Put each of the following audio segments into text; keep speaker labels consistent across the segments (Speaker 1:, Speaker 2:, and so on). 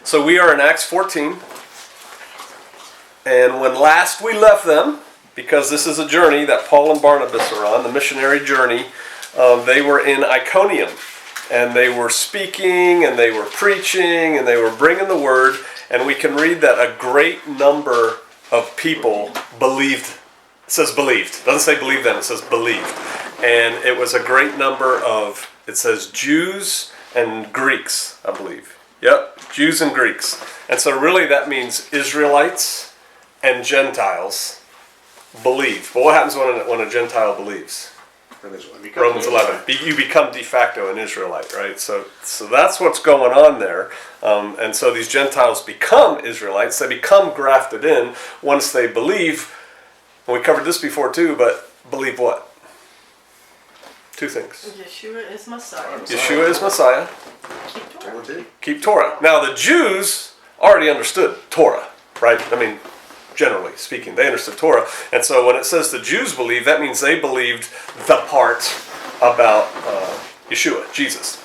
Speaker 1: So we are in Acts 14. And when last we left them, because this is a journey that Paul and Barnabas are on, the missionary journey, they were in Iconium. And they were speaking, and they were preaching, and they were bringing the word. And we can read that a great number of people believed. It says believed. It doesn't say believe them, it says believed. And it was a great number of, it says Jews and Greeks, I believe. Yep, Jews and Greeks. And so really that means Israelites and Gentiles believe. But what happens when a Gentile believes? Romans 11. You become de facto an Israelite, right? So that's what's going on there. And so these Gentiles become Israelites. They become grafted in once they believe. And we covered this before too, but believe what? Two things.
Speaker 2: Yeshua is Messiah.
Speaker 1: Yeshua is Messiah.
Speaker 2: Keep Torah.
Speaker 1: Keep Torah. Now the Jews already understood Torah, right? I mean, generally speaking, they understood Torah. And so when it says the Jews believe, that means they believed the part about Yeshua, Jesus.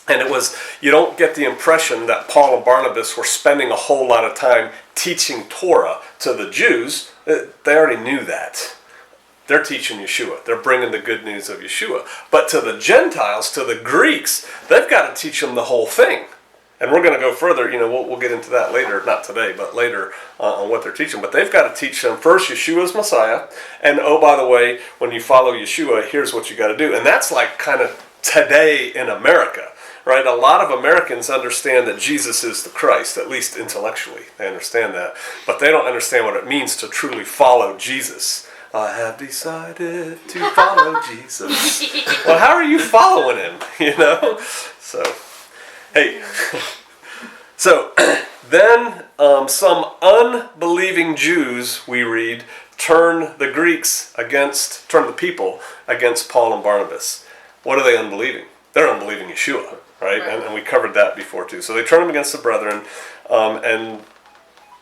Speaker 1: And it was, you don't get the impression that Paul and Barnabas were spending a whole lot of time teaching Torah to the Jews. They already knew that. They're teaching Yeshua. They're bringing the good news of Yeshua. But to the Gentiles, to the Greeks, they've got to teach them the whole thing. And we're going to go further, we'll get into that later, not today, but later on what they're teaching. But they've got to teach them first, Yeshua is Messiah. And oh, by the way, when you follow Yeshua, here's what you got to do. And that's like kind of today in America, right? A lot of Americans understand that Jesus is the Christ, at least intellectually. They understand that. But they don't understand what it means to truly follow Jesus. I have decided to follow Jesus. Well, how are you following him, So, hey. So, then some unbelieving Jews, we read, turn the people against Paul and Barnabas. What are they unbelieving? They're unbelieving Yeshua, right? And we covered that before too. So they turn them against the brethren, and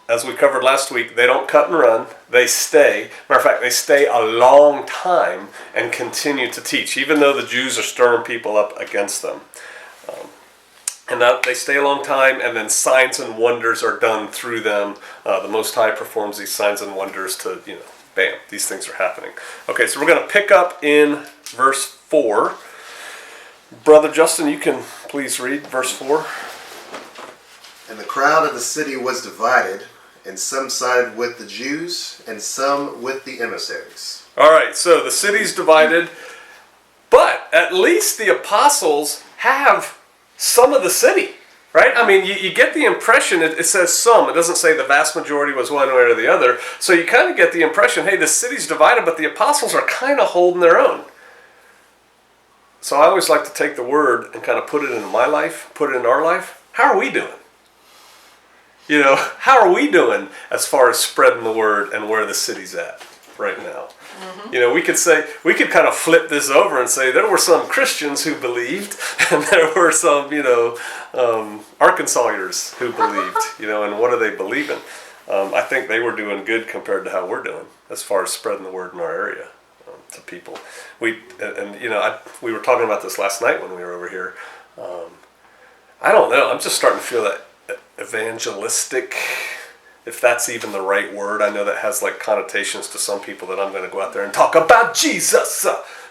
Speaker 1: as we covered last week, they don't cut and run. They stay. Matter of fact, they stay a long time and continue to teach, even though the Jews are stirring people up against them. And that they stay a long time, and then signs and wonders are done through them. The Most High performs these signs and wonders to, bam, these things are happening. Okay, so we're going to pick up in verse 4. Brother Justin, you can please read verse 4.
Speaker 3: And the crowd of the city was divided, and some sided with the Jews, and some with the emissaries.
Speaker 1: All right, so the city's divided, but at least the apostles have some of the city, right? I mean, you get the impression, it says some, it doesn't say the vast majority was one way or the other, so you kind of get the impression, hey, the city's divided, but the apostles are kind of holding their own. So I always like to take the word and kind of put it in my life, put it in our life. How are we doing? How are we doing as far as spreading the word and where the city's at right now? Mm-hmm. We could kind of flip this over and say there were some Christians who believed, and there were some, Arkansasians who believed, and what are they believing? I think they were doing good compared to how we're doing as far as spreading the word in our area to people. We were talking about this last night when we were over here. I don't know. I'm just starting to feel that evangelistic, if that's even the right word. I know that has like connotations to some people that I'm going to go out there and talk about Jesus,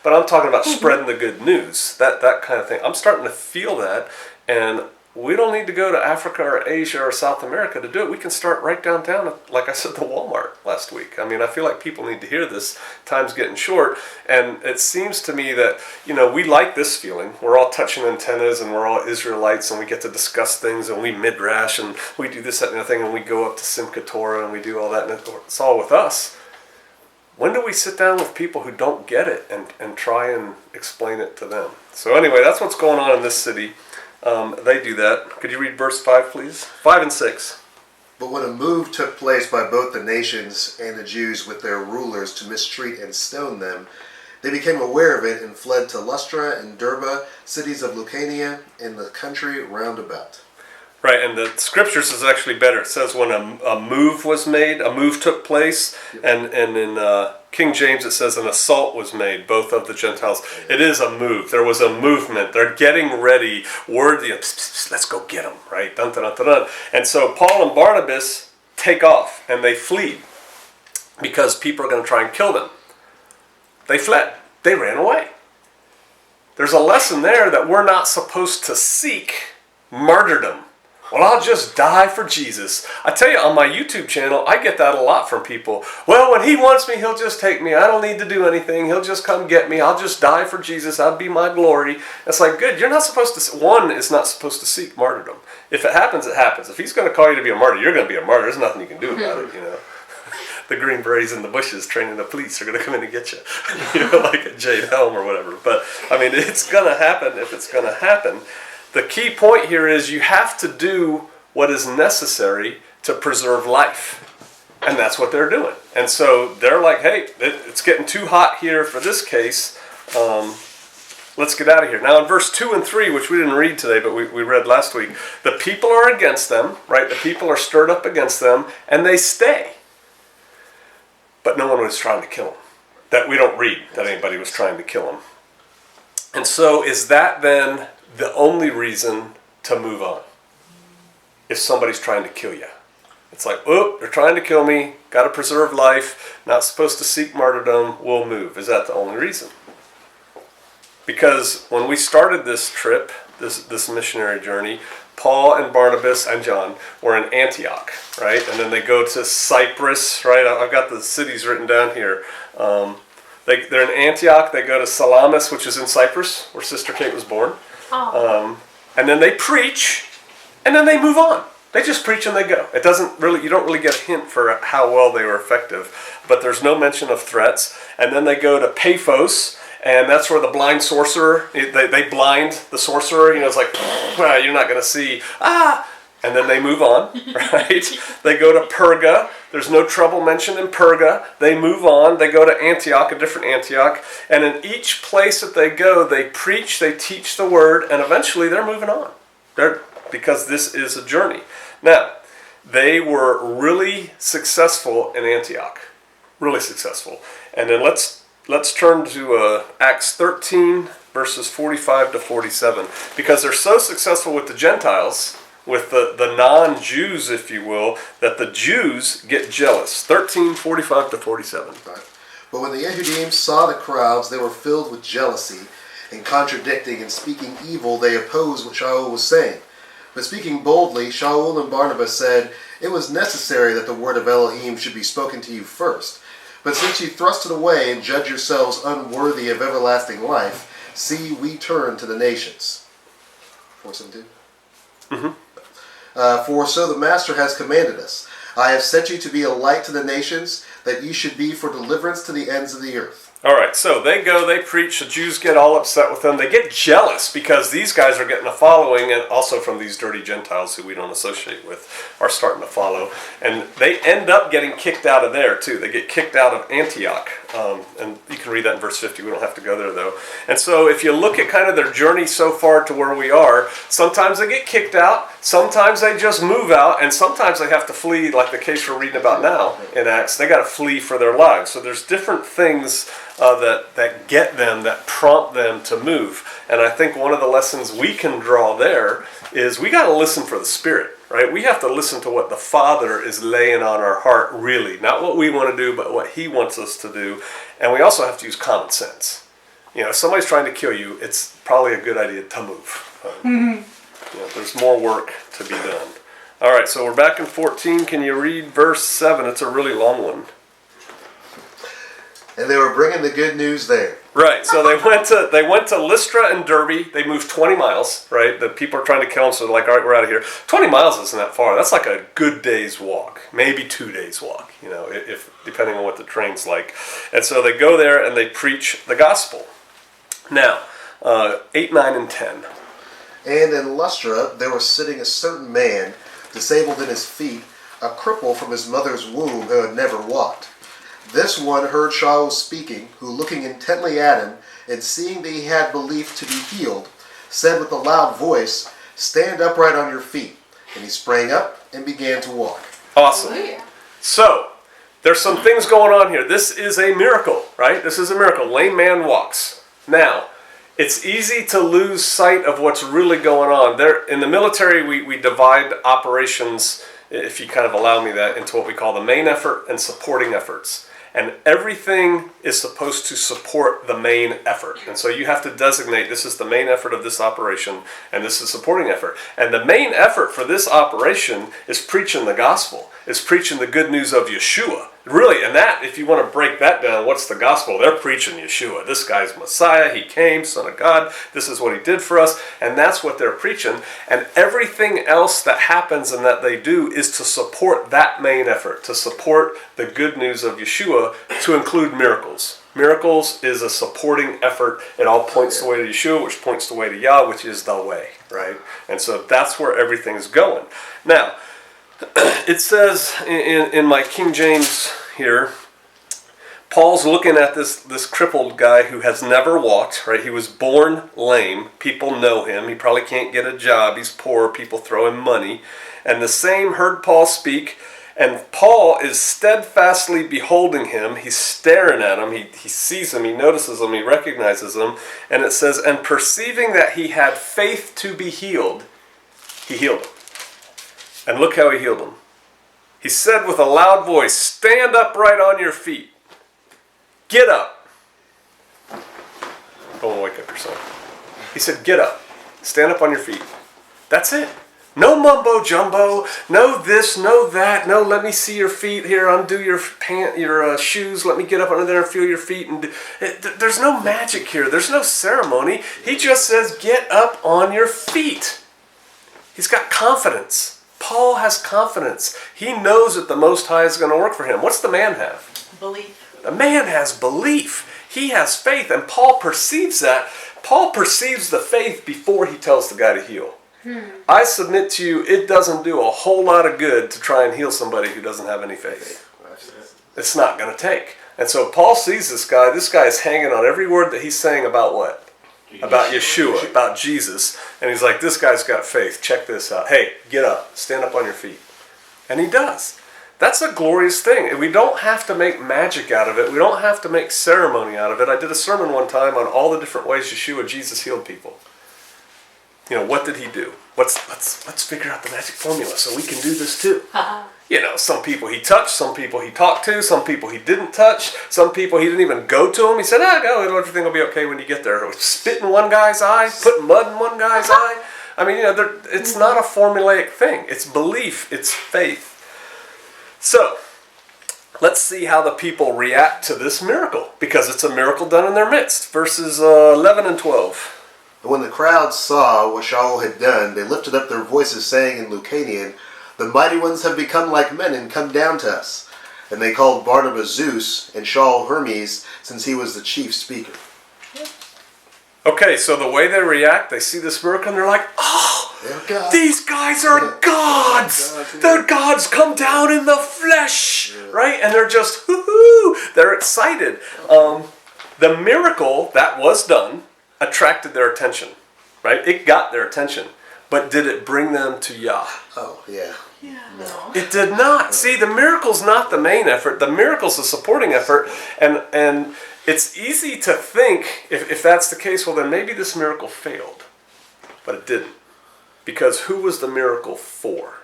Speaker 1: but I'm talking about spreading the good news, that kind of thing. I'm starting to feel that, and we don't need to go to Africa or Asia or South America to do it. We can start right downtown, like I said, the Walmart last week. I mean, I feel like people need to hear this. Time's getting short, and it seems to me that, we like this feeling. We're all touching antennas, and we're all Israelites, and we get to discuss things, and we midrash, and we do this, that, and the other thing, and we go up to Simchat Torah, and we do all that, and it's all with us. When do we sit down with people who don't get it and try and explain it to them? So anyway, that's what's going on in this city. They do that. Could you read verse 5, please? 5 and 6.
Speaker 3: But when a move took place by both the nations and the Jews with their rulers to mistreat and stone them, they became aware of it and fled to Lystra and Derbe, cities of Lucania, and the country round about.
Speaker 1: Right, and the scriptures is actually better. It says when a move was made, a move took place, and in King James it says an assault was made, both of the Gentiles. It is a move. There was a movement. They're getting ready. Word, let's go get them, right? Dun, dun, dun, dun, dun. And so Paul and Barnabas take off, and they flee because people are going to try and kill them. They fled. They ran away. There's a lesson there that we're not supposed to seek martyrdom. Well, I'll just die for Jesus. I tell you, on my YouTube channel, I get that a lot from people. Well, when he wants me, he'll just take me. I don't need to do anything. He'll just come get me. I'll just die for Jesus. That'll be my glory. It's like, good. You're not supposed to, one is not supposed to seek martyrdom. If it happens, it happens. If he's going to call you to be a martyr, you're going to be a martyr. There's nothing you can do about it, you know. The Green Berets in the bushes training the police are going to come in and get you. You know, like a Jade Helm or whatever. But, I mean, it's going to happen if it's going to happen. The key point here is you have to do what is necessary to preserve life. And that's what they're doing. And so they're like, hey, it's getting too hot here for this case. Let's get out of here. Now in verse 2 and 3, which we didn't read today, but we read last week, the people are against them, right? The people are stirred up against them, and they stay. But no one was trying to kill them. That we don't read that anybody was trying to kill them. And so is that then the only reason to move on? If somebody's trying to kill you. It's like, oh, they're trying to kill me, got to preserve life, not supposed to seek martyrdom, we'll move. Is that the only reason? Because when we started this trip, this missionary journey, Paul and Barnabas and John were in Antioch, right? And then they go to Cyprus, right? I've got the cities written down here. They're in Antioch, they go to Salamis, which is in Cyprus, where Sister Kate was born. And then they preach, and then they move on. They just preach and they go. It doesn't really, you don't really get a hint for how well they were effective. But there's no mention of threats. And then they go to Paphos, and that's where the blind sorcerer, they blind the sorcerer. You know, it's like, well, you're not going to see. And then they move on, right? They go to Perga. There's no trouble mentioned in Perga. They move on. They go to Antioch, a different Antioch. And in each place that they go, they preach, they teach the word, and eventually they're moving on. Because this is a journey. Now, they were really successful in Antioch. Really successful. And then let's turn to Acts 13, verses 45 to 47. Because they're so successful with the Gentiles, with the non-Jews, if you will, that the Jews get jealous. 13, 45 to 47.
Speaker 3: Right. But when the Yehudim saw the crowds, they were filled with jealousy, and contradicting and speaking evil, they opposed what Shaul was saying. But speaking boldly, Shaul and Barnabas said, "It was necessary that the word of Elohim should be spoken to you first. But since you thrust it away and judge yourselves unworthy of everlasting life, see, we turn to the nations." 4:17. For so the Master has commanded us, "I have set you to be a light to the nations, that you should be for deliverance to the ends of the earth."
Speaker 1: All right, so they go, they preach, the Jews get all upset with them. They get jealous because these guys are getting a following, and also from these dirty Gentiles who we don't associate with are starting to follow. And they end up getting kicked out of there, too. They get kicked out of Antioch. And you can read that in verse 50. We don't have to go there, though. And so if you look at kind of their journey so far to where we are, sometimes they get kicked out, sometimes they just move out, and sometimes they have to flee, like the case we're reading about now in Acts. They got to flee for their lives. So there's different things that get them, that prompt them to move. And I think one of the lessons we can draw there is we got to listen for the Spirit, right? We have to listen to what the Father is laying on our heart, really. Not what we want to do, but what He wants us to do. And we also have to use common sense. You know, if somebody's trying to kill you, it's probably a good idea to move. You know, there's more work to be done. All right, so we're back in 14. Can you read verse 7? It's a really long one.
Speaker 3: And they were bringing the good news there.
Speaker 1: Right, so they went to Lystra and Derbe. They moved 20 miles, right? The people are trying to kill them, so they're like, all right, we're out of here. 20 miles isn't that far. That's like a good day's walk, maybe 2 days walk, you know, if depending on what the train's like. And so they go there and they preach the gospel. Now, 8, 9, and 10.
Speaker 3: And in Lystra there was sitting a certain man, disabled in his feet, a cripple from his mother's womb who had never walked. This one heard Shaul speaking, who, looking intently at him, and seeing that he had belief to be healed, said with a loud voice, "Stand upright on your feet." And he sprang up and began to walk.
Speaker 1: Awesome.
Speaker 2: Hallelujah.
Speaker 1: So, there's some things going on here. This is a miracle, right? This is a miracle. Lame man walks. Now, it's easy to lose sight of what's really going on. There, in the military, we divide operations, if you kind of allow me that, into what we call the main effort and supporting efforts. And everything is supposed to support the main effort. And so you have to designate this is the main effort of this operation and this is supporting effort. And the main effort for this operation is preaching the gospel. It's preaching the good news of Yeshua. Really, and that, if you want to break that down, what's the gospel? They're preaching Yeshua. This guy's Messiah. He came, Son of God. This is what he did for us. And that's what they're preaching. And everything else that happens and that they do is to support that main effort, to support the good news of Yeshua, to include miracles. Miracles is a supporting effort. It all points the way to Yeshua, which points the way to Yah, which is the way, right? And so that's where everything's going. Now, it says in my King James here, Paul's looking at this crippled guy who has never walked, right? He was born lame. People know him. He probably can't get a job. He's poor. People throw him money. And the same heard Paul speak, and Paul is steadfastly beholding him. He's staring at him. He sees him. He notices him. He recognizes him. And it says, and perceiving that he had faith to be healed, he healed him. And look how he healed him. He said with a loud voice, stand upright on your feet. Get up. Don't wake up yourself. He said, get up. Stand up on your feet. That's it. No mumbo jumbo. No this, no that. No, let me see your feet here. Undo your shoes. Let me get up under there and feel your feet. And there's no magic here. There's no ceremony. He just says, get up on your feet. He's got confidence. Paul has confidence. He knows that the Most High is going to work for him. What's the man have?
Speaker 2: Belief.
Speaker 1: The man has belief. He has faith, and Paul perceives that. Paul perceives the faith before he tells the guy to heal. I submit to you, it doesn't do a whole lot of good to try and heal somebody who doesn't have any faith. It's not going to take. And so Paul sees this guy. This guy is hanging on every word that he's saying about what? About Yeshua, about Jesus. And he's like, this guy's got faith. Check this out. Hey, get up. Stand up on your feet. And he does. That's a glorious thing. We don't have to make magic out of it. We don't have to make ceremony out of it. I did a sermon one time on all the different ways Jesus healed people. You know, what did he do? Let's figure out the magic formula so we can do this too. You know, some people he touched, some people he talked to, some people he didn't touch, some people he didn't even go to them. He said, go, everything will be okay when you get there. Spit in one guy's eye, put mud in one guy's eye. I mean, you know, it's not a formulaic thing. It's belief, it's faith. So, let's see how the people react to this miracle, because it's a miracle done in their midst. Verses 11 and 12.
Speaker 3: And when the crowd saw what Shaul had done, they lifted up their voices, saying in Lucanian, the mighty ones have become like men and come down to us. And they called Barnabas Zeus and Shaul Hermes, since he was the chief speaker.
Speaker 1: Okay, so the way they react, they see this miracle and they're like, oh, these guys are gods. They're gods come down in the flesh, right? And they're just, hoo-hoo, they're excited. The miracle that was done attracted their attention, right? It got their attention. But did it bring them to Yah?
Speaker 3: Oh, yeah.
Speaker 2: No.
Speaker 1: It did not. See, the miracle's not the main effort. The miracle's a supporting effort. And it's easy to think, if that's the case, well, then maybe this miracle failed. But it didn't. Because who was the miracle for?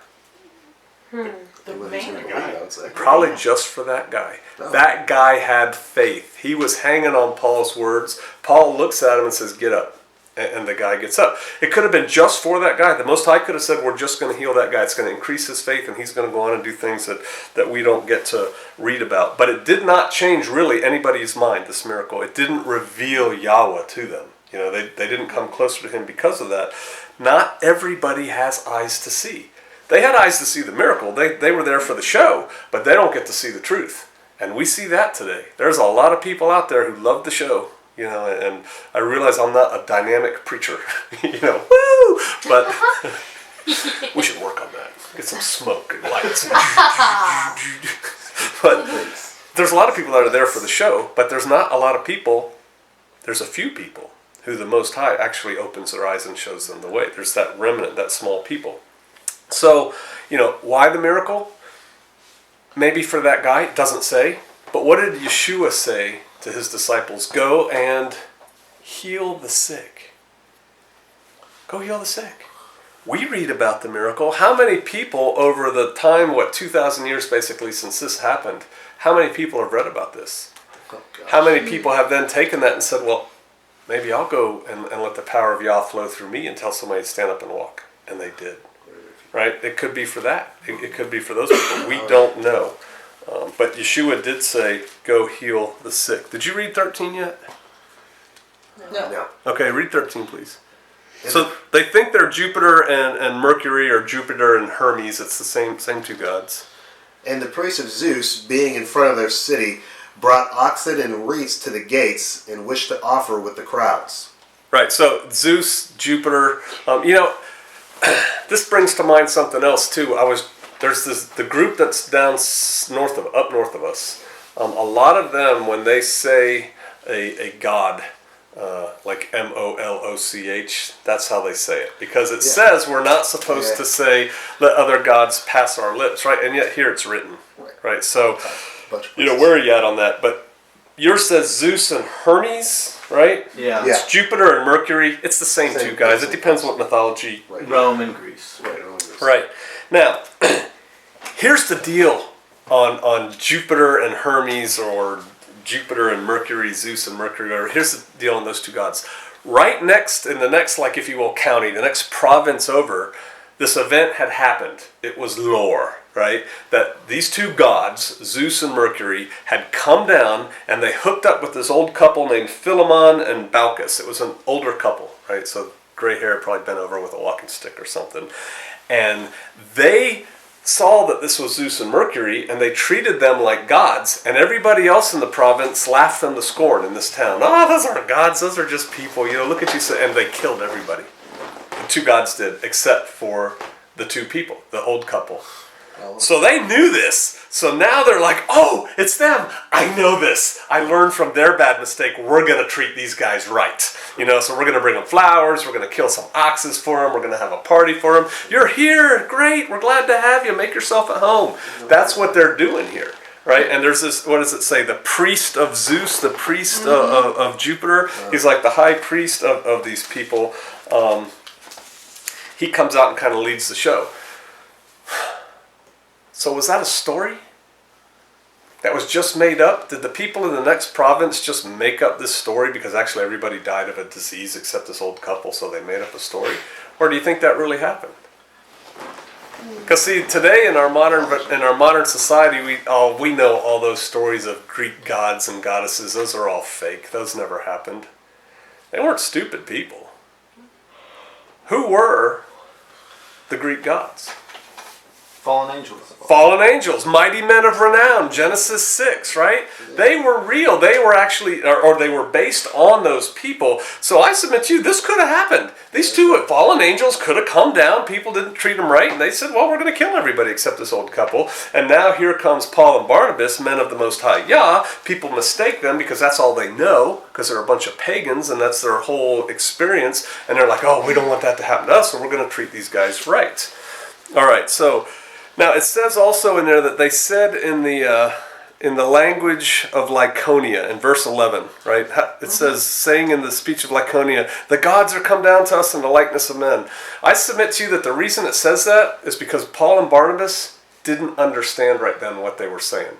Speaker 2: The main guy.
Speaker 1: Probably just for that guy.
Speaker 3: Oh.
Speaker 1: That guy had faith. He was hanging on Paul's words. Paul looks at him and says, get up. And the guy gets up. It could have been just for that guy. The Most High could have said, we're just going to heal that guy. It's going to increase his faith, and he's going to go on and do things that we don't get to read about. But it did not change really anybody's mind, this miracle. It didn't reveal Yahweh to them. You know, they didn't come closer to him because of that. Not everybody has eyes to see. They had eyes to see the miracle. They were there for the show, but they don't get to see the truth. And we see that today. There's a lot of people out there who love the show. You know, and I realize I'm not a dynamic preacher, you know, woo! But we should work on that. Get some smoke and lights. But there's a lot of people that are there for the show, but there's not a lot of people. There's a few people who the Most High actually opens their eyes and shows them the way. There's that remnant, that small people. So, why the miracle? Maybe for that guy, it doesn't say. But what did Yeshua say to his disciples? Go and heal the sick. Go heal the sick. We read about the miracle. How many people over the time, 2,000 years basically since this happened, how many people have read about this?
Speaker 3: Oh,
Speaker 1: How many people have then taken that and said, well, maybe I'll go and let the power of Yah flow through me and tell somebody to stand up and walk. And they did. Right? It could be for that. It could be for those people. We don't know. But Yeshua did say, go heal the sick. Did you read 13 yet?
Speaker 2: No.
Speaker 1: Okay, read 13, please. So they think they're Jupiter and Mercury, or Jupiter and Hermes. It's the same two gods.
Speaker 3: And the priests of Zeus, being in front of their city, brought oxen and wreaths to the gates and wished to offer with the crowds.
Speaker 1: Right, so Zeus, Jupiter, this brings to mind something else too. There's the group that's up north of us. A lot of them, when they say a god, like Moloch, that's how they say it, because it says we're not supposed to say let other gods pass our lips, right? And yet here it's written, right? So, where are you at on that? But yours says Zeus and Hermes, right?
Speaker 4: Yeah.
Speaker 1: It's Jupiter and Mercury. It's the same two guys. It depends what mythology.
Speaker 4: Rome and Greece.
Speaker 1: Right. Now, here's the deal on Jupiter and Hermes, or Jupiter and Mercury, Zeus and Mercury. Or here's the deal on those two gods. Right next, in the next, like if you will, county, the next province over, this event had happened. It was lore, right? That these two gods, Zeus and Mercury, had come down and they hooked up with this old couple named Philemon and Baucis. It was an older couple, right? So gray hair, probably bent over with a walking stick or something. And they saw that this was Zeus and Mercury, and they treated them like gods, and everybody else in the province laughed them to scorn in this town. Oh, those aren't gods, those are just people, look at you. And they killed everybody. The two gods did, except for the two people, the old couple. So they knew this. So now they're like, oh, it's them. I know this. I learned from their bad mistake. We're going to treat these guys right. So we're going to bring them flowers. We're going to kill some oxes for them. We're going to have a party for them. You're here. Great. We're glad to have you. Make yourself at home. That's what they're doing here. Right? And there's this, what does it say? The priest of Zeus, the priest of Jupiter. He's like the high priest of these people. He comes out and kind of leads the show. So was that a story that was just made up? Did the people in the next province just make up this story because actually everybody died of a disease except this old couple, so they made up a story? Or do you think that really happened? Because see, today in our modern society, we know all those stories of Greek gods and goddesses. Those are all fake. Those never happened. They weren't stupid people. Who were the Greek gods?
Speaker 4: Fallen angels.
Speaker 1: Fallen angels, mighty men of renown, Genesis 6, right? They were real. They were actually, or they were based on those people. So I submit to you, this could have happened. These two fallen angels could have come down. People didn't treat them right. And they said, well, we're going to kill everybody except this old couple. And now here comes Paul and Barnabas, men of the Most High Yah. People mistake them because that's all they know, because they're a bunch of pagans and that's their whole experience. And they're like, oh, we don't want that to happen to us, so we're going to treat these guys right. All right, so now it says also in there that they said in the language of Lycaonia in verse 11, right? It says, saying in the speech of Lycaonia, the gods are come down to us in the likeness of men. I submit to you that the reason it says that is because Paul and Barnabas didn't understand right then what they were saying.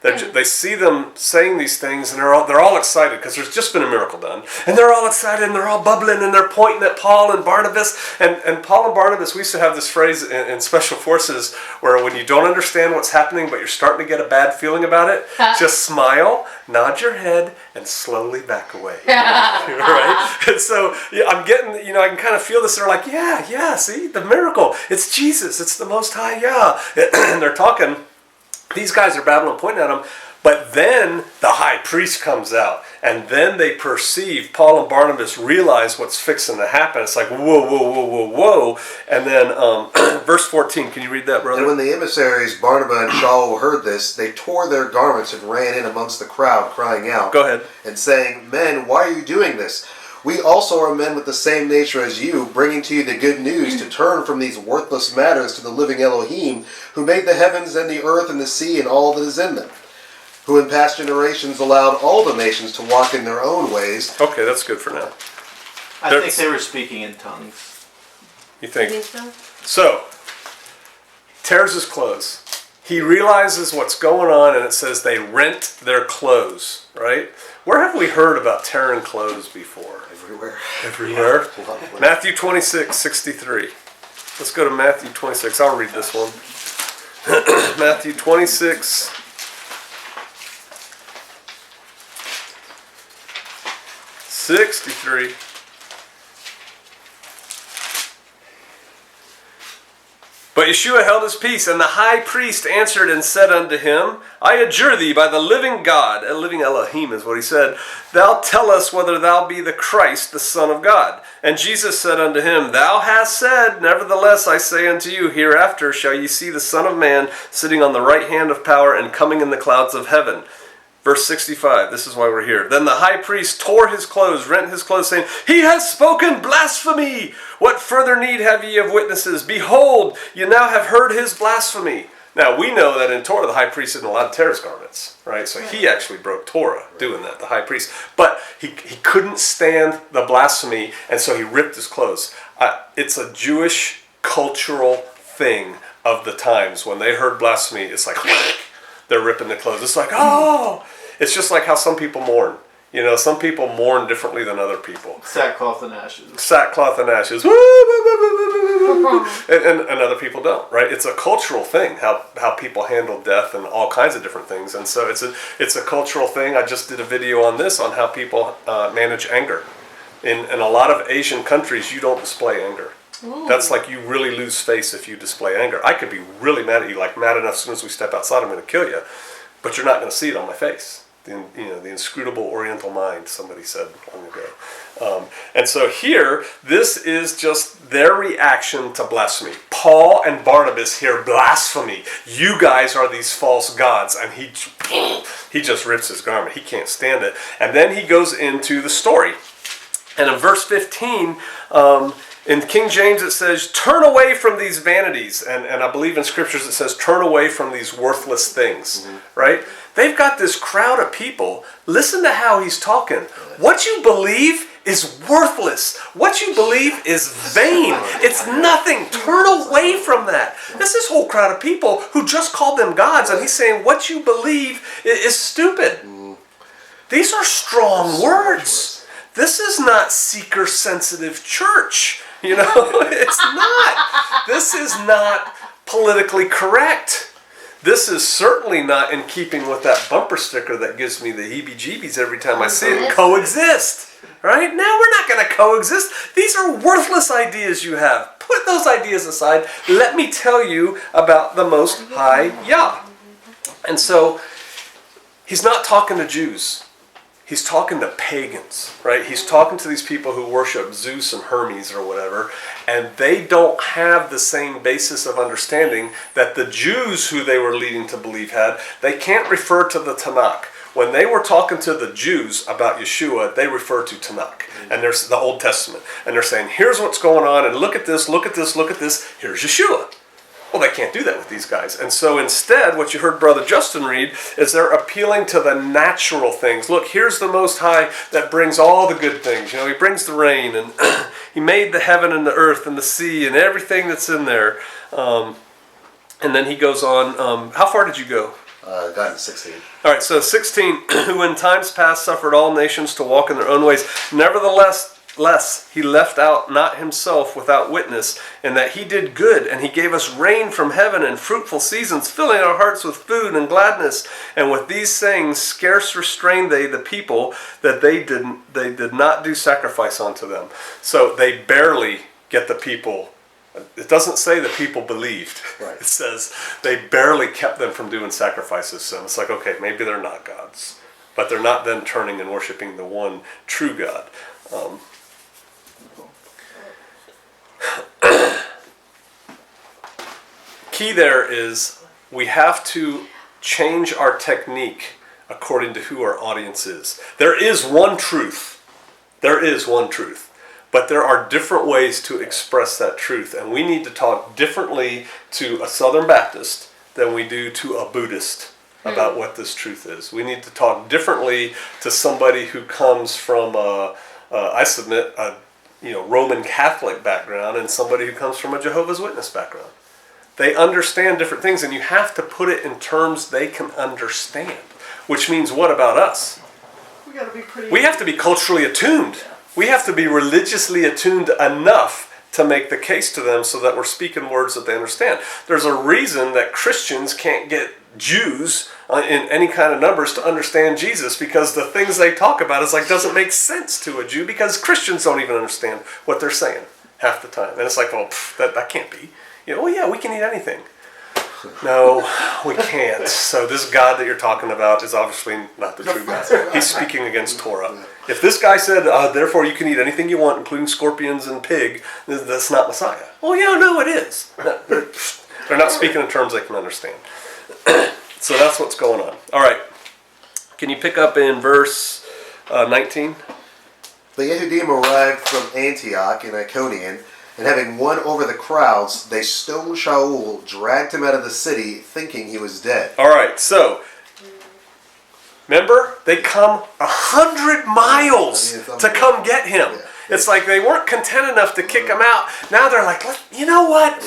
Speaker 1: They see them saying these things and they're all excited because there's just been a miracle done. And they're all excited and they're all bubbling and they're pointing at Paul and Barnabas. And Paul and Barnabas, we used to have this phrase in Special Forces where when you don't understand what's happening but you're starting to get a bad feeling about it, just smile, nod your head, and slowly back away. Right? And so I'm getting, I can kind of feel this. They're like, yeah, see, the miracle. It's Jesus. It's the Most High Yah. And they're talking. These guys are babbling, pointing at him, but then the high priest comes out, and then they perceive, Paul and Barnabas realize what's fixing to happen. It's like, whoa. And then verse 14, can you read that, brother?
Speaker 3: And when the emissaries, Barnabas and Shaul, heard this, they tore their garments and ran in amongst the crowd, crying out.
Speaker 1: Go ahead.
Speaker 3: And saying, men, why are you doing this? We also are men with the same nature as you, bringing to you the good news to turn from these worthless matters to the living Elohim, who made the heavens and the earth and the sea and all that is in them, who in past generations allowed all the nations to walk in their own ways.
Speaker 1: Okay, that's good for now.
Speaker 4: I think they were speaking in tongues.
Speaker 1: You think? So, tears his clothes. He realizes what's going on, and it says they rent their clothes, right? Where have we heard about tearing clothes before?
Speaker 3: Everywhere.
Speaker 1: Everywhere. Matthew 26:63. Let's go to Matthew 26. I'll read this one. Matthew 26. '63. But Yeshua held his peace, and the high priest answered and said unto him, I adjure thee by the living God, a living Elohim is what he said, thou tell us whether thou be the Christ, the Son of God. And Jesus said unto him, Thou hast said, nevertheless I say unto you, hereafter shall ye see the Son of Man sitting on the right hand of power and coming in the clouds of heaven. Verse 65, this is why we're here. Then the high priest tore his clothes, rent his clothes, saying, He has spoken blasphemy! What further need have ye of witnesses? Behold, ye now have heard his blasphemy. Now, we know that in Torah, the high priest isn't allowed to tear his garments, right? So he actually broke Torah doing that, the high priest. But he couldn't stand the blasphemy, and so he ripped his clothes. It's a Jewish cultural thing of the times. When they heard blasphemy, it's like, they're ripping the clothes. It's like, oh! It's just like how some people mourn. You know, some people mourn differently than other people.
Speaker 4: Sackcloth and ashes.
Speaker 1: Sackcloth and ashes. and other people don't, right? It's a cultural thing, how people handle death and all kinds of different things. And so it's a cultural thing. I just did a video on this, on how people manage anger. In a lot of Asian countries, you don't display anger. Ooh. That's like you really lose face if you display anger. I could be really mad at you, like mad enough as soon as we step outside, I'm going to kill you. But you're not going to see it on my face. The inscrutable Oriental mind, somebody said long ago. And so here, this is just their reaction to blasphemy. Paul and Barnabas hear blasphemy. You guys are these false gods. And he just rips his garment. He can't stand it. And then he goes into the story. And in verse 15... in King James it says, turn away from these vanities. And I believe in scriptures it says, turn away from these worthless things. Mm-hmm. Right? They've got this crowd of people. Listen to how he's talking. What you believe is worthless. What you believe is vain. It's nothing. Turn away from that. There's this whole crowd of people who just called them gods. And he's saying, what you believe is stupid. These are strong words. This is not seeker-sensitive church. You know, it's not. This is not politically correct. This is certainly not in keeping with that bumper sticker that gives me the heebie-jeebies every time I see it. Coexist. Right? Now we're not going to coexist. These are worthless ideas you have. Put those ideas aside. Let me tell you about the Most High Yah. And so, he's not talking to Jews. He's talking to pagans, right? He's talking to these people who worship Zeus and Hermes or whatever, and they don't have the same basis of understanding that the Jews who they were leading to believe had. They can't refer to the Tanakh. When they were talking to the Jews about Yeshua, they refer to Tanakh, and there's the Old Testament. And they're saying, here's what's going on, and look at this, look at this, look at this. Here's Yeshua. Well, they can't do that with these guys. And so instead, what you heard Brother Justin read is they're appealing to the natural things. Look, here's the Most High that brings all the good things. You know, he brings the rain, and he made the heaven and the earth and the sea and everything that's in there. And then he goes on. How far did you go?
Speaker 3: Got in 16.
Speaker 1: All right, so 16, who in times past suffered all nations to walk in their own ways. Nevertheless, he left out not himself without witness, in that he did good, and he gave us rain from heaven and fruitful seasons, filling our hearts with food and gladness. And with these sayings scarce restrained they the people, that they did not do sacrifice unto them. So they barely get the people. It doesn't say the people believed. Right. It says they barely kept them from doing sacrifices. So it's like, okay, maybe they're not gods, but they're not then turning and worshiping the one true God. Key there is we have to change our technique according to who our audience is. There is one truth. There is one truth. But there are different ways to express that truth. And we need to talk differently to a Southern Baptist than we do to a Buddhist about what this truth is. We need to talk differently to somebody who comes from, I submit, a Roman Catholic background and somebody who comes from a Jehovah's Witness background. They understand different things, and you have to put it in terms they can understand. Which means, what about us? We have to be culturally attuned. We have to be religiously attuned enough to make the case to them so that we're speaking words that they understand. There's a reason that Christians can't get Jews in any kind of numbers to understand Jesus, because the things they talk about is like doesn't make sense to a Jew, because Christians don't even understand what they're saying half the time. And it's like, well, that can't be. Well, yeah, we can eat anything. No, we can't. So this God that you're talking about is obviously not the true God. He's speaking against Torah. If this guy said, therefore you can eat anything you want, including scorpions and pig, that's not Messiah. Well, yeah, no, it is. They're not speaking in terms they can understand. So that's what's going on. All right. Can you pick up in verse 19?
Speaker 3: The Yehudim arrived from Antioch and Iconium, and having won over the crowds, they stoned Shaul, dragged him out of the city, thinking he was dead.
Speaker 1: All right, so, remember? They come 100 miles to come get him.
Speaker 3: Yeah.
Speaker 1: It's like they weren't content enough to kick him out. Now they're like, you know what?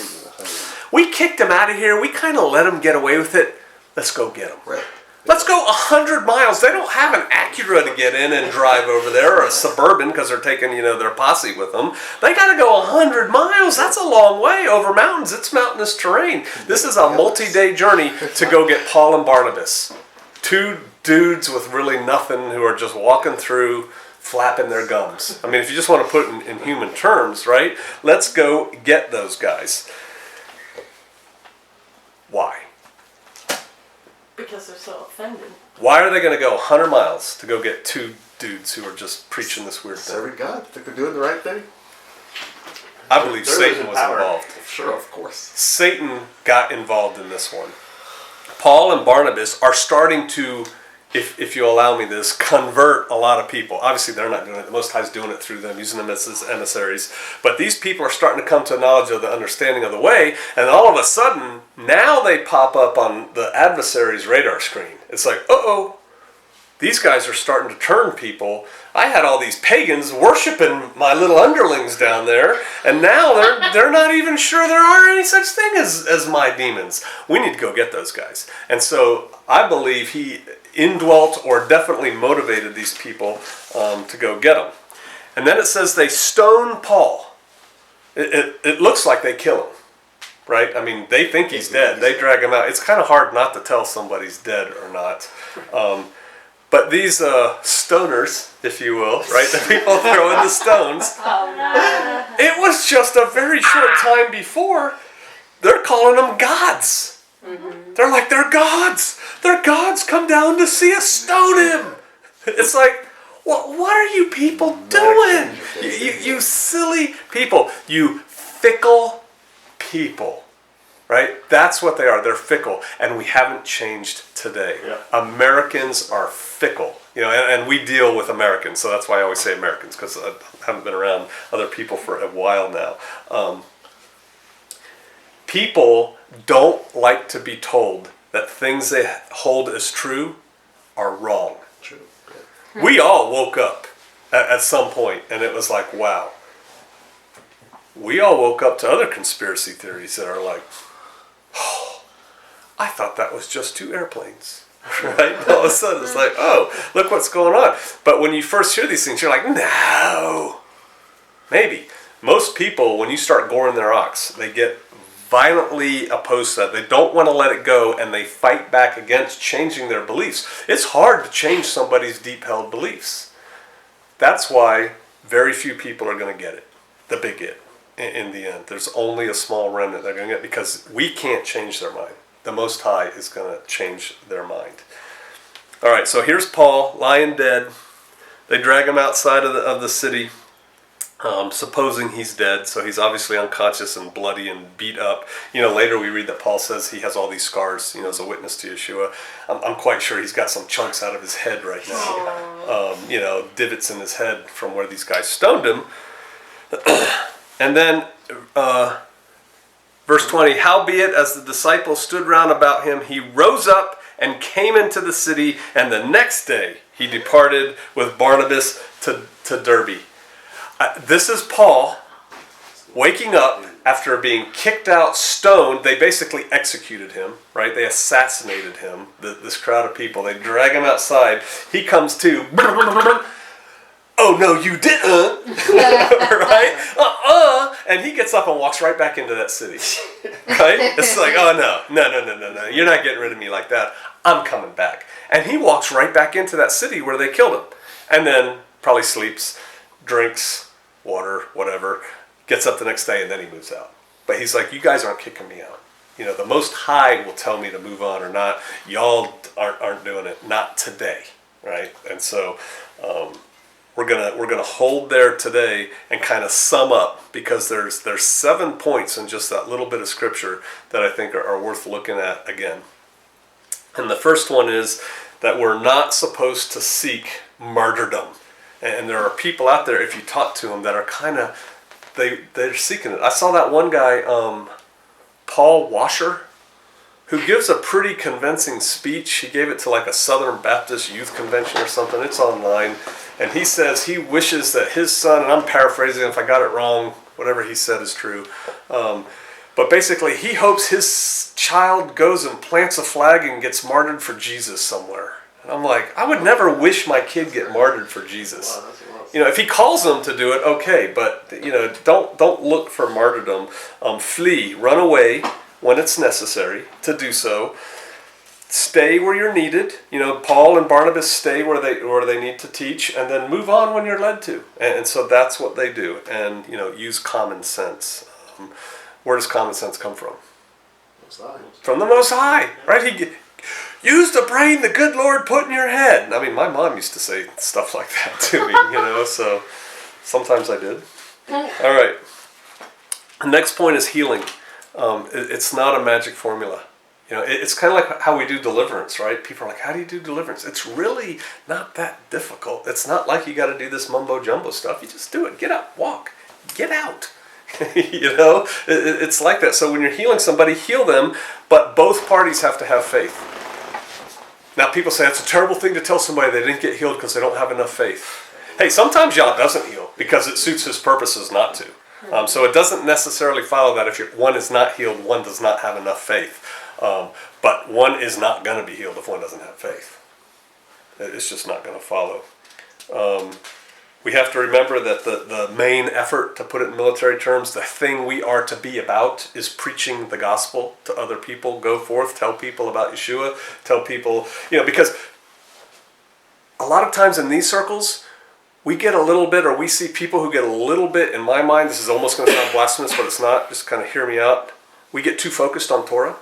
Speaker 1: We kicked him out of here. We kind of let him get away with it. Let's go get him.
Speaker 3: Right.
Speaker 1: Let's go 100 miles. They don't have an Acura to get in and drive over there, or a Suburban, because they're taking, their posse with them. They got to go 100 miles. That's a long way over mountains. It's mountainous terrain. This is a multi-day journey to go get Paul and Barnabas. Two dudes with really nothing who are just walking through, flapping their gums. I mean, if you just want to put it in human terms, right? Let's go get those guys. Why?
Speaker 2: Because they're so offended.
Speaker 1: Why are they going to go 100 miles to go get two dudes who are just preaching this weird thing?
Speaker 3: Serving God. Think they're doing the right thing?
Speaker 1: I believe Satan was involved.
Speaker 3: Sure, of course.
Speaker 1: Satan got involved in this one. Paul and Barnabas are starting to, if you allow me this, convert a lot of people. Obviously, they're not doing it. The Most High is doing it through them, using them as emissaries. But these people are starting to come to a knowledge of the understanding of the way, and all of a sudden, now they pop up on the adversary's radar screen. It's like, uh-oh, these guys are starting to turn people. I had all these pagans worshiping my little underlings down there, and now they're not even sure there are any such thing as my demons. We need to go get those guys. And so I believe he indwelt or definitely motivated these people to go get them. And then it says they stone Paul. It looks like they kill him, right? I mean, they think he's dead. They drag him out. It's kind of hard not to tell somebody's dead or not. But these stoners, if you will, right? The people throwing the stones. It was just a very short time before. They're calling them gods. Mm-hmm. They're like, they're gods. They're gods. Come down to see us stone him. It's like, what are you people doing? You silly people. You fickle people. Right? That's what they are. They're fickle. And we haven't changed today. Yeah. Americans are fickle. And we deal with Americans. So that's why I always say Americans, because I haven't been around other people for a while now. People don't like to be told that things they hold as true are wrong.
Speaker 3: True.
Speaker 1: Yeah. We all woke up at some point, and it was like, wow. We all woke up to other conspiracy theories that are like, oh, I thought that was just two airplanes, right? All of a sudden it's like, oh, look what's going on. But when you first hear these things, you're like, no, maybe. Most people, when you start goring their ox, they get violently opposed to that. They don't want to let it go, and they fight back against changing their beliefs. It's hard to change somebody's deep-held beliefs. That's why very few people are going to get it, the big it. In the end, there's only a small remnant they're going to get, because we can't change their mind. The Most High is going to change their mind. All right, so here's Paul lying dead. They drag him outside of the city, supposing he's dead. So he's obviously unconscious and bloody and beat up. Later we read that Paul says he has all these scars, as a witness to Yeshua. I'm quite sure he's got some chunks out of his head right now. divots in his head from where these guys stoned him. And then verse 20, howbeit as the disciples stood round about him, he rose up and came into the city, and the next day he departed with Barnabas to Derbe. This is Paul waking up after being kicked out, stoned. They basically executed him, right? They assassinated him, this crowd of people. They drag him outside. He comes to, oh no, you didn't, right? And he gets up and walks right back into that city, right? It's like, oh no, you're not getting rid of me like that. I'm coming back. And he walks right back into that city where they killed him. And then probably sleeps, drinks, water, whatever, gets up the next day, and then he moves out. But he's like, you guys aren't kicking me out. The Most High will tell me to move on or not. Y'all aren't doing it. Not today, right? And so we're gonna hold there today and kind of sum up, because there's 7 points in just that little bit of scripture that I think are worth looking at again. And the first one is that we're not supposed to seek martyrdom. And there are people out there, if you talk to them, that are kind of, they're seeking it. I saw that one guy, Paul Washer, who gives a pretty convincing speech. He gave it to like a Southern Baptist youth convention or something. It's online. And he says he wishes that his son, and I'm paraphrasing if I got it wrong, whatever he said is true, but basically he hopes his child goes and plants a flag and gets martyred for Jesus somewhere. And I'm like, I would never wish my kid get martyred for Jesus. If he calls them to do it, okay, but don't look for martyrdom. Flee, run away when it's necessary to do so. Stay where you're needed. Paul and Barnabas stay where they need to teach, and then move on when you're led to. And so that's what they do. And use common sense. Where does common sense come from? From the Most High, right? He use the brain the good Lord put in your head. I mean, my mom used to say stuff like that to me, so sometimes I did. All right. The next point is healing. It's not a magic formula. It's kind of like how we do deliverance, right? People are like, how do you do deliverance? It's really not that difficult. It's not like you got to do this mumbo jumbo stuff. You just do it. Get up, walk, get out. It's like that. So when you're healing somebody, heal them, but both parties have to have faith. Now people say it's a terrible thing to tell somebody they didn't get healed because they don't have enough faith. Hey, sometimes Yah doesn't heal because it suits his purposes not to. So it doesn't necessarily follow that if one is not healed, one does not have enough faith. But one is not going to be healed if one doesn't have faith. It's just not going to follow. We have to remember that the main effort, to put it in military terms, the thing we are to be about is preaching the gospel to other people. Go forth, tell people about Yeshua, tell people, because a lot of times in these circles, we get a little bit, or we see people who get a little bit, in my mind, this is almost going to sound blasphemous, but it's not, just kind of hear me out. We get too focused on Torah.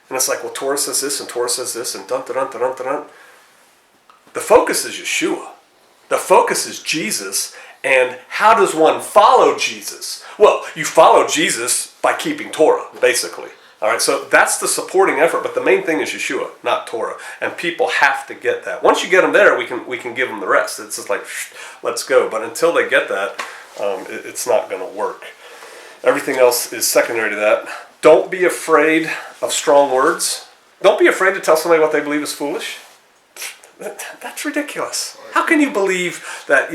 Speaker 1: And it's like, well, Torah says this, and Torah says this, and dun-dun-dun-dun-dun-dun. The focus is Yeshua. The focus is Jesus, and how does one follow Jesus? Well, you follow Jesus by keeping Torah, basically. All right, so that's the supporting effort, but the main thing is Yeshua, not Torah, and people have to get that. Once you get them there, we can give them the rest. It's just like, let's go. But until they get that, it's not going to work. Everything else is secondary to that. Don't be afraid of strong words. Don't be afraid to tell somebody what they believe is foolish. That's ridiculous. How can you believe that,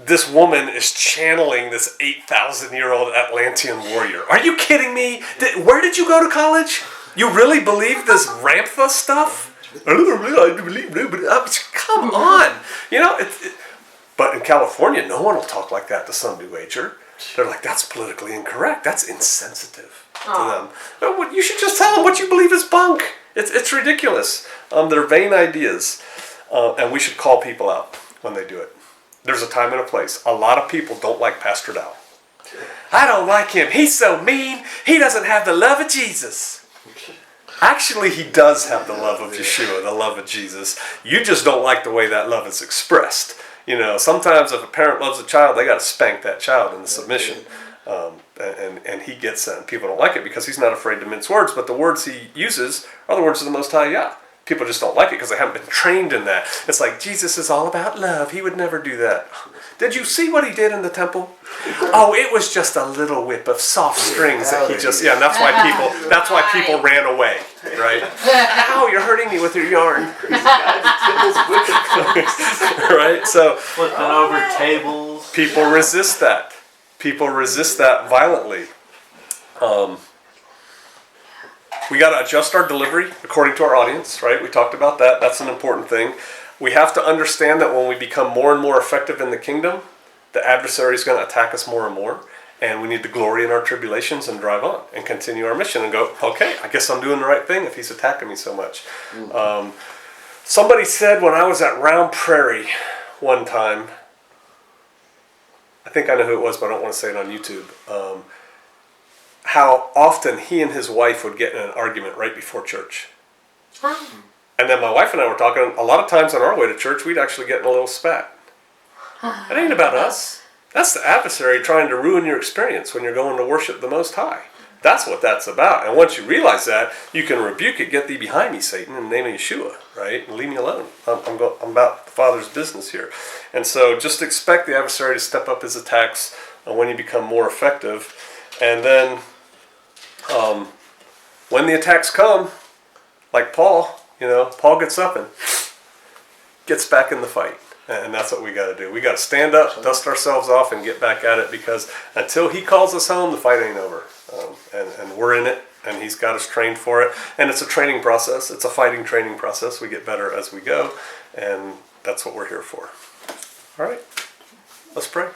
Speaker 1: this woman is channeling this 8,000-year-old Atlantean warrior? Are you kidding me? Where did you go to college? You really believe this Ramtha stuff? I don't believe it. Come on. But in California, no one will talk like that to some New Ager. They're like, that's politically incorrect. That's insensitive to them. No, you should just tell them what you believe is bunk. It's ridiculous. They're vain ideas. And we should call people out when they do it. There's a time and a place. A lot of people don't like Pastor Dow. I don't like him. He's so mean. He doesn't have the love of Jesus. Actually, he does have the love of Yeshua, the love of Jesus. You just don't like the way that love is expressed. Sometimes if a parent loves a child, they got to spank that child into submission. And he gets that, and people don't like it because he's not afraid to mince words. But the words he uses are the words of the Most High Yah. People just don't like it because they haven't been trained in that. It's like, Jesus is all about love. He would never do that. Did you see what he did in the temple? Oh, it was just a little whip of soft strings that he just, and that's why people ran away, right? Ow, you're hurting me with your yarn. Right? So
Speaker 4: Flipping over tables.
Speaker 1: people resist that. People resist that violently. We got to adjust our delivery according to our audience, right? We talked about that. That's an important thing. We have to understand that when we become more and more effective in the kingdom, the adversary is going to attack us more and more. And we need to glory in our tribulations and drive on and continue our mission and go, okay, I guess I'm doing the right thing if he's attacking me so much. Somebody said when I was at Round Prairie one time, I think I know who it was, but I don't want to say it on YouTube, how often he and his wife would get in an argument right before church. And then my wife and I were talking, a lot of times on our way to church, we'd actually get in a little spat. It ain't about us. That's the adversary trying to ruin your experience when you're going to worship the Most High. That's what that's about. And once you realize that, you can rebuke it. Get thee behind me, Satan, in the name of Yeshua, right? And leave me alone. I'm about the Father's business here. And so just expect the adversary to step up his attacks when you become more effective. And then when the attacks come, like Paul, Paul gets up and gets back in the fight. And that's what we got to do. We got to stand up, dust ourselves off, and get back at it, because until he calls us home, the fight ain't over. And we're in it, and he's got us trained for it. And it's a training process. It's a fighting training process. We get better as we go, and that's what we're here for. All right, let's pray.